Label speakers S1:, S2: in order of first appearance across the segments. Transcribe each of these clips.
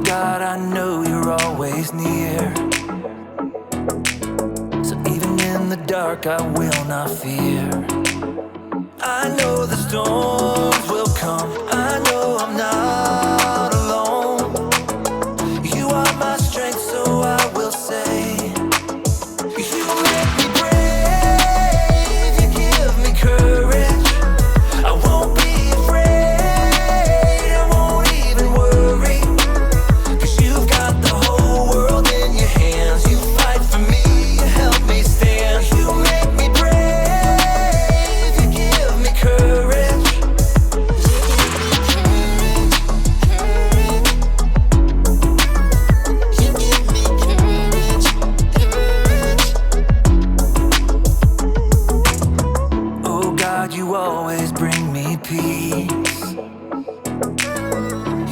S1: God, I know you're always near. So even in the dark, I will not fear. I know the storms will come. I know I'm not alone. You are my strength, so I will say, you make me brave, you give me courage. I won't be afraid, I won't even worry, 'cause you've got the whole world in your hands. You fight for me, you help me stand. You make me brave, you give me courage. Oh God, you always bring me peace.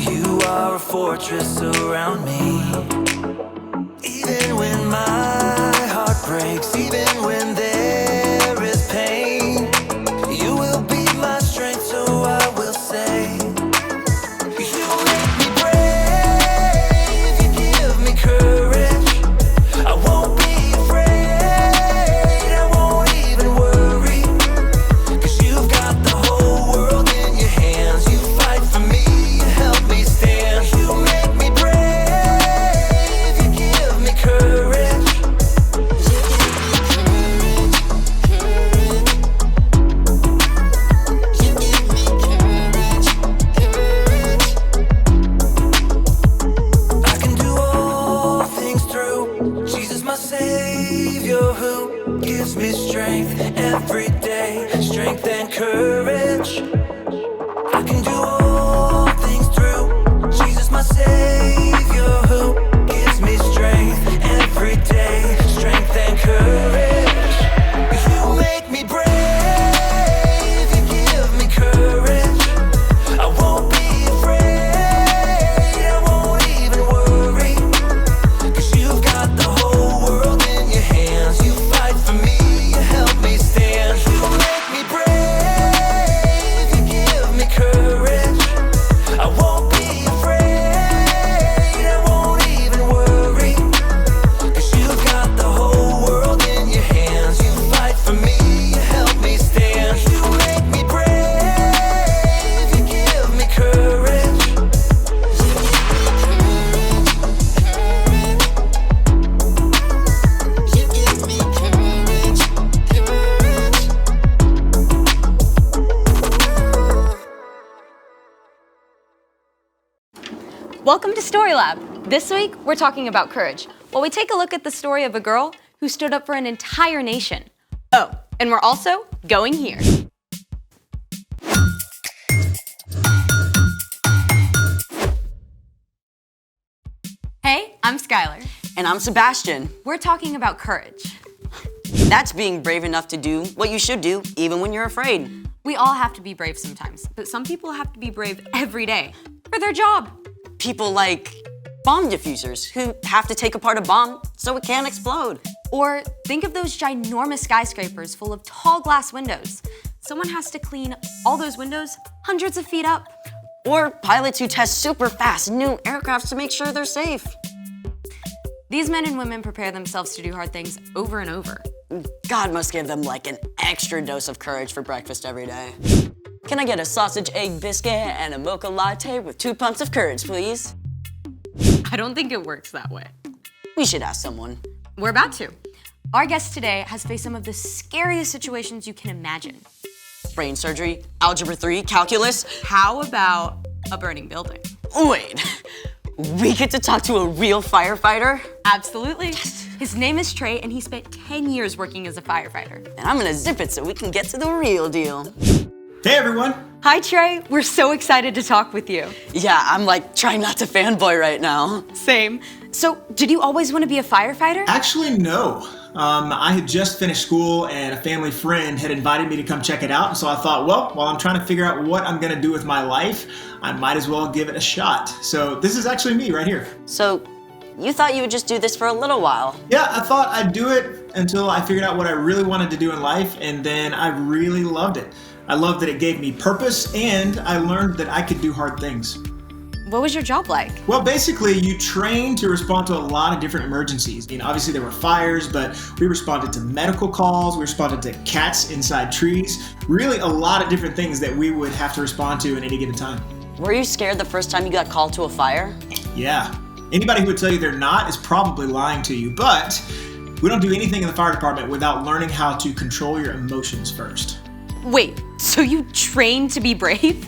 S1: You are a fortress around me. Even when my heart breaks, even when there is pain, you will be my strength, so I will say, you make me brave, you give me courage. I won't be afraid, I won't even worry, 'cause you've got the whole world in your hands. You fight for me, you help me stand. You make me brave, you give me courage. I can do all things through Jesus, my Savior, who gives me strength every day, strength and courage. I can do all things through Jesus, my Savior, who gives me strength every day, strength and courage. You make me brave, you give me courage. I won't be afraid, I won't even worry, 'cause you've got the whole world in your hands. You fight for me, you help me stand. You make me brave, you give me courage. I won't be afraid, I won't even worry, 'cause you've got the whole world in your hands. You fight for me, you help me stand. You make me brave, you give me courage.
S2: Welcome to Story Lab. This week, we're talking about courage, while we take a look at the story of a girl who stood up for an entire nation. Oh, and we're also going here. Hey, I'm Skylar.
S3: And I'm Sebastian.
S2: We're talking about courage.
S3: That's being brave enough to do what you should do, even when you're afraid.
S2: We all have to be brave sometimes, but some people have to be brave every day for their job.
S3: People like bomb diffusers who have to take apart a bomb so it can't explode.
S2: Or think of those ginormous skyscrapers full of tall glass windows. Someone has to clean all those windows hundreds of feet up.
S3: Or pilots who test super fast new aircrafts to make sure they're safe.
S2: These men and women prepare themselves to do hard things over and over.
S3: God must give them like an extra dose of courage for breakfast every day. Can I get a sausage, egg, biscuit, and a mocha latte with 2 pumps of courage, please?
S2: I don't think it works that way.
S3: We should ask someone.
S2: We're about to. Our guest today has faced some of the scariest situations you can imagine.
S3: Brain surgery, algebra 3, calculus.
S2: How about a burning building?
S3: Wait, we get to talk to a real firefighter?
S2: Absolutely. His name is Trey, and he spent 10 years working as a firefighter.
S3: And I'm gonna zip it so we can get to the real deal.
S4: Hey everyone!
S2: Hi, Trey. We're so excited to talk with you.
S3: Yeah, I'm like trying not to fanboy right now.
S2: Same. So, did you always want to be a firefighter?
S4: Actually, no. I had just finished school and a family friend had invited me to come check it out. And so I thought, well, while I'm trying to figure out what I'm gonna do with my life, I might as well give it a shot. So this is actually me right here.
S3: So, you thought you would just do this for a little while?
S4: Yeah, I thought I'd do it until I figured out what I really wanted to do in life, and then I really loved it. I loved that it gave me purpose, and I learned that I could do hard things.
S2: What was your job like?
S4: Well, basically, you train to respond to a lot of different emergencies. Obviously there were fires, but we responded to medical calls, we responded to cats inside trees, really a lot of different things that we would have to respond to at any given time.
S3: Were you scared the first time you got called to a fire?
S4: Yeah. Anybody who would tell you they're not is probably lying to you, but we don't do anything in the fire department without learning how to control your emotions first.
S2: Wait, so you trained to be brave?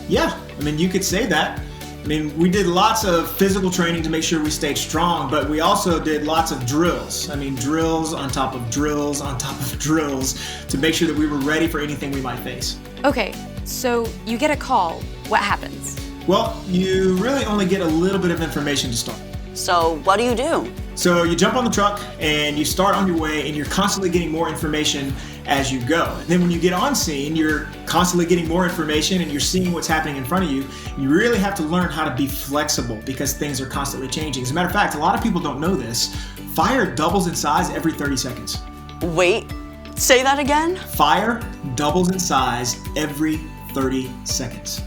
S4: Yeah, you could say that. We did lots of physical training to make sure we stayed strong, but we also did lots of drills. Drills on top of drills on top of drills to make sure that we were ready for anything we might face.
S2: Okay, so you get a call. What happens?
S4: Well, you really only get a little bit of information to start.
S3: So what do you do?
S4: So you jump on the truck and you start on your way, and you're constantly getting more information as you go. And then when you get on scene, you're constantly getting more information and you're seeing what's happening in front of you. You really have to learn how to be flexible because things are constantly changing. As a matter of fact, a lot of people don't know this. Fire doubles in size every 30 seconds.
S3: Wait, say that again?
S4: Fire doubles in size every 30 seconds.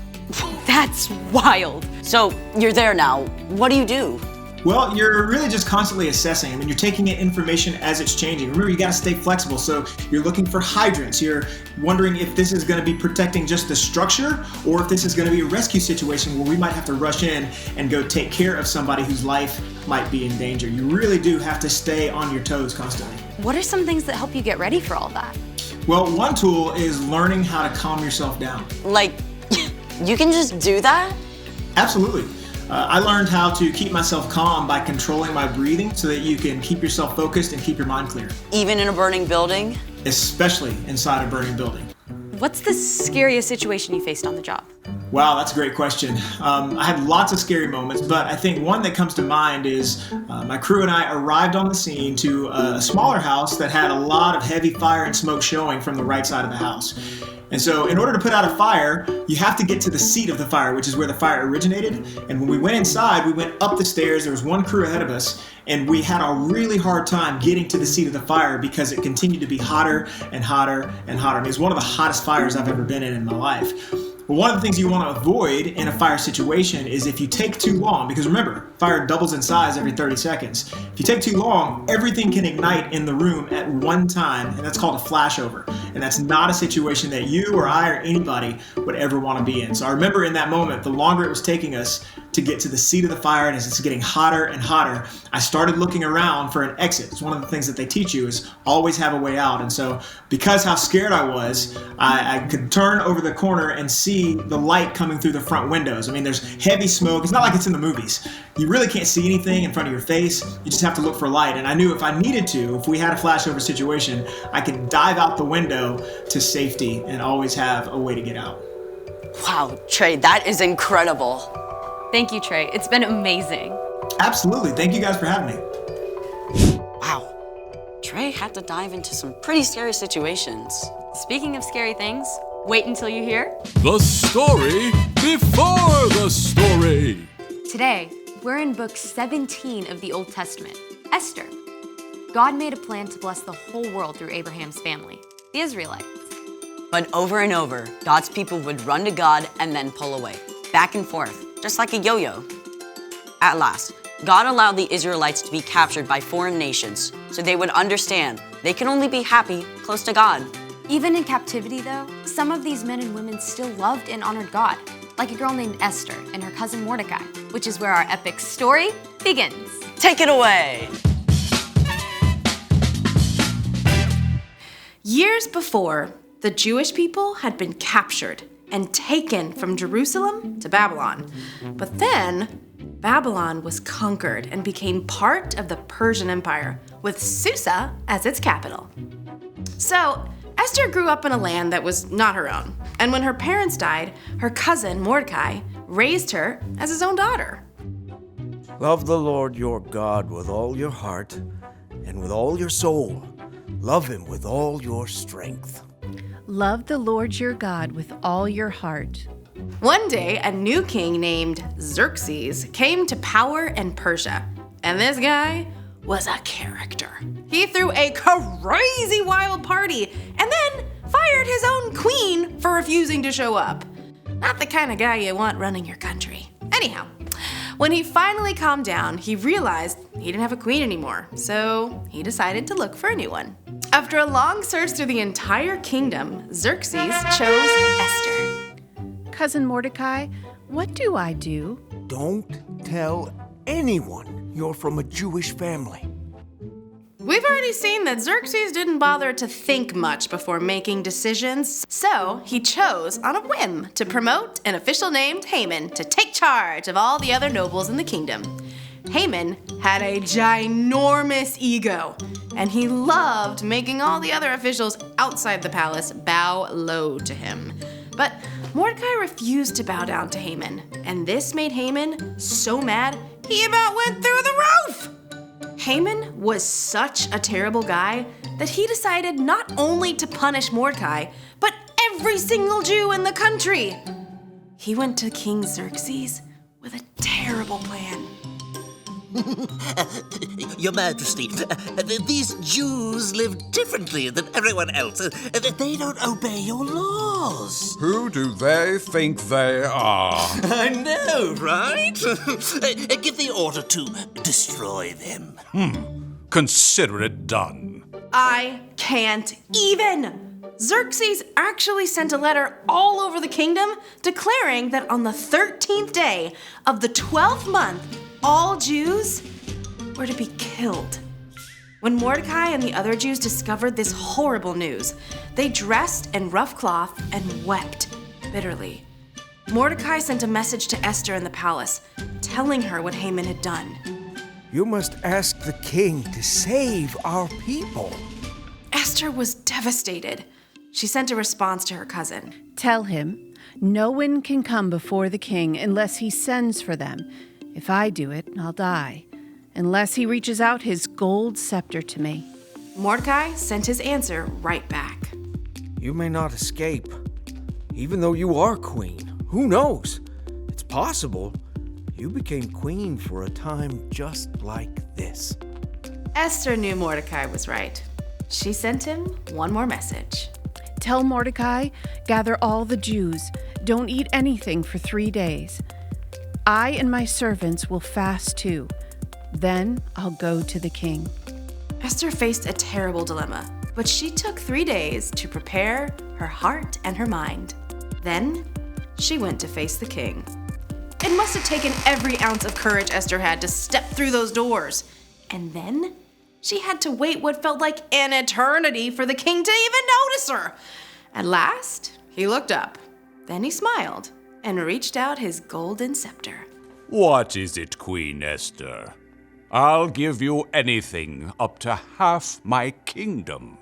S2: That's wild.
S3: So you're there now. What do you do?
S4: Well, you're really just constantly assessing. You're taking in information as it's changing. Remember, you got to stay flexible. So you're looking for hydrants. You're wondering if this is going to be protecting just the structure or if this is going to be a rescue situation where we might have to rush in and go take care of somebody whose life might be in danger. You really do have to stay on your toes constantly.
S2: What are some things that help you get ready for all that?
S4: Well, one tool is learning how to calm yourself down.
S3: Like, you can just do that?
S4: Absolutely. I learned how to keep myself calm by controlling my breathing so that you can keep yourself focused and keep your mind clear.
S3: Even in a burning building?
S4: Especially inside a burning building.
S2: What's the scariest situation you faced on the job?
S4: Wow, that's a great question. I had lots of scary moments, but I think one that comes to mind is my crew and I arrived on the scene to a smaller house that had a lot of heavy fire and smoke showing from the right side of the house. And so in order to put out a fire, you have to get to the seat of the fire, which is where the fire originated. And when we went inside, we went up the stairs. There was one crew ahead of us, and we had a really hard time getting to the seat of the fire because it continued to be hotter and hotter and hotter. It was one of the hottest fires I've ever been in my life. But one of the things you want to avoid in a fire situation is if you take too long, because remember, fire doubles in size every 30 seconds. If you take too long, everything can ignite in the room at one time, and that's called a flashover. And that's not a situation that you or I or anybody would ever want to be in. So I remember in that moment, the longer it was taking us to get to the seat of the fire, and as it's getting hotter and hotter, I started looking around for an exit. It's one of the things that they teach you is always have a way out. And so because how scared I was, I could turn over the corner and see the light coming through the front windows. There's heavy smoke. It's not like it's in the movies. You really can't see anything in front of your face. You just have to look for light. And I knew if I needed to, if we had a flashover situation, I could dive out the window to safety and always have a way to get out.
S3: Wow, Trey, that is incredible.
S2: Thank you, Trey. It's been amazing.
S4: Absolutely. Thank you guys for having me.
S3: Wow, Trey had to dive into some pretty scary situations.
S2: Speaking of scary things, wait until you hear
S5: The story before the story.
S2: Today, we're in book 17 of the Old Testament, Esther. God made a plan to bless the whole world through Abraham's family, the Israelites.
S3: But over and over, God's people would run to God and then pull away, back and forth, just like a yo-yo. At last, God allowed the Israelites to be captured by foreign nations so they would understand they can only be happy close to God.
S2: Even in captivity, though, some of these men and women still loved and honored God, like a girl named Esther and her cousin Mordecai, which is where our epic story begins.
S3: Take it away!
S6: Years before, the Jewish people had been captured and taken from Jerusalem to Babylon. But then, Babylon was conquered and became part of the Persian Empire, with Susa as its capital. So, Esther grew up in a land that was not her own, and when her parents died, her cousin Mordecai raised her as his own daughter.
S7: Love the Lord your God with all your heart and with all your soul. Love him with all your strength.
S8: Love the Lord your God with all your heart.
S6: One day, a new king named Xerxes came to power in Persia, and this guy was a character. He threw a crazy wild party and then fired his own queen for refusing to show up. Not the kind of guy you want running your country. Anyhow, when he finally calmed down, he realized he didn't have a queen anymore, so he decided to look for a new one. After a long search through the entire kingdom, Xerxes chose Esther.
S8: Cousin Mordecai, what do I do?
S7: Don't tell anyone you're from a Jewish family.
S6: We've already seen that Xerxes didn't bother to think much before making decisions, so he chose on a whim to promote an official named Haman to take charge of all the other nobles in the kingdom. Haman had a ginormous ego, and he loved making all the other officials outside the palace bow low to him. But Mordecai refused to bow down to Haman, and this made Haman so mad he about went through the roof! Haman was such a terrible guy that he decided not only to punish Mordecai, but every single Jew in the country. He went to King Xerxes with a terrible plan.
S9: Your Majesty, these Jews live differently than everyone else. They don't obey your laws.
S5: Who do they think they are?
S9: I know, right? Give the order to destroy them.
S5: Consider it done.
S6: I can't even. Xerxes actually sent a letter all over the kingdom declaring that on the 13th day of the 12th month, all Jews were to be killed. When Mordecai and the other Jews discovered this horrible news, they dressed in rough cloth and wept bitterly. Mordecai sent a message to Esther in the palace, telling her what Haman had done.
S7: You must ask the king to save our people.
S6: Esther was devastated. She sent a response to her cousin.
S8: Tell him, no one can come before the king unless he sends for them. If I do it, I'll die, unless he reaches out his gold scepter to me.
S6: Mordecai sent his answer right back.
S7: You may not escape, even though you are queen. Who knows? It's possible. You became queen for a time just like this.
S6: Esther knew Mordecai was right. She sent him one more message.
S8: Tell Mordecai, gather all the Jews. Don't eat anything for 3 days. I and my servants will fast too. Then I'll go to the king.
S6: Esther faced a terrible dilemma, but she took 3 days to prepare her heart and her mind. Then she went to face the king. It must have taken every ounce of courage Esther had to step through those doors. And then she had to wait what felt like an eternity for the king to even notice her. At last, he looked up. Then he smiled and reached out his golden scepter.
S5: What is it, Queen Esther? I'll give you anything up to half my kingdom.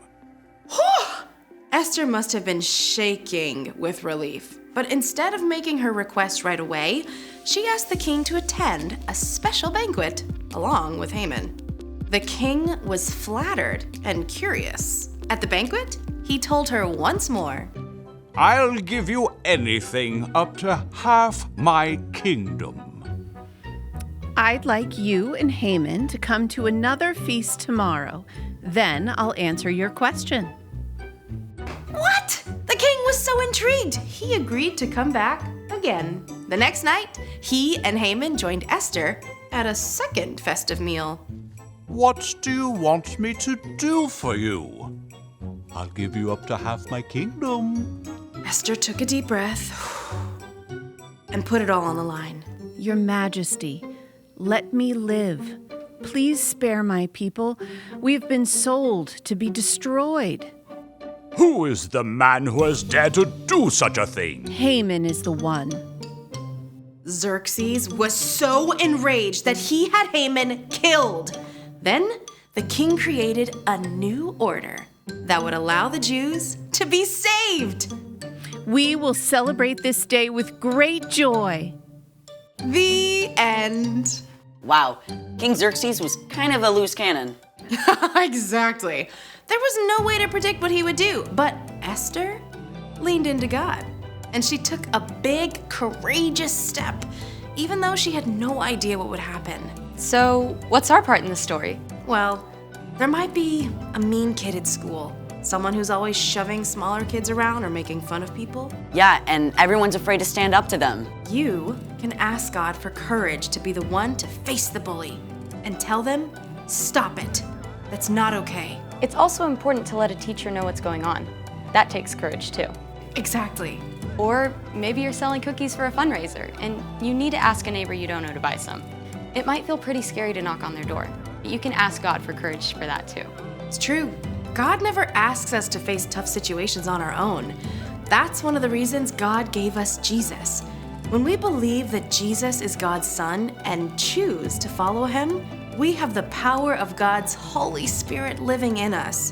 S6: Esther must have been shaking with relief. But instead of making her request right away, she asked the king to attend a special banquet along with Haman. The king was flattered and curious. At the banquet, he told her once more,
S5: I'll give you anything up to half my kingdom.
S8: I'd like you and Haman to come to another feast tomorrow. Then I'll answer your question.
S6: What? The king was so intrigued, he agreed to come back again. The next night, he and Haman joined Esther at a second festive meal.
S5: What do you want me to do for you? I'll give you up to half my kingdom.
S6: Esther took a deep breath and put it all on the line.
S8: Your Majesty, let me live. Please spare my people. We've been sold to be destroyed.
S5: Who is the man who has dared to do such a thing?
S8: Haman is the one.
S6: Xerxes was so enraged that he had Haman killed. Then the king created a new order that would allow the Jews to be saved.
S8: We will celebrate this day with great joy.
S6: The end.
S3: Wow, King Xerxes was kind of a loose cannon.
S6: Exactly. There was no way to predict what he would do, but Esther leaned into God, and she took a big, courageous step, even though she had no idea what would happen.
S2: So, what's our part in the story?
S6: Well, there might be a mean kid at school, Someone who's always shoving smaller kids around or making fun of people?
S3: Yeah, and everyone's afraid to stand up to them.
S6: You can ask God for courage to be the one to face the bully and tell them, stop it. That's not okay.
S2: It's also important to let a teacher know what's going on. That takes courage too.
S6: Exactly.
S2: Or maybe you're selling cookies for a fundraiser and you need to ask a neighbor you don't know to buy some. It might feel pretty scary to knock on their door, but you can ask God for courage for that too.
S6: It's true. God never asks us to face tough situations on our own. That's one of the reasons God gave us Jesus. When we believe that Jesus is God's Son and choose to follow him, we have the power of God's Holy Spirit living in us.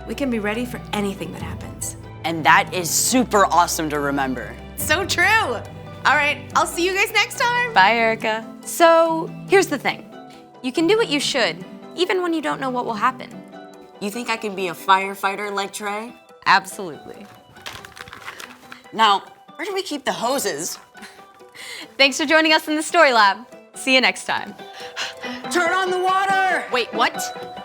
S6: We can be ready for anything that happens.
S3: And that is super awesome to remember.
S6: So true. All right, I'll see you guys next time.
S2: Bye, Erica. So here's the thing. You can do what you should, even when you don't know what will happen.
S3: You think I can be a firefighter like Trey?
S2: Absolutely.
S3: Now, where do we keep the hoses?
S2: Thanks for joining us in the Story Lab. See you next time.
S3: Turn on the water!
S2: Wait, what?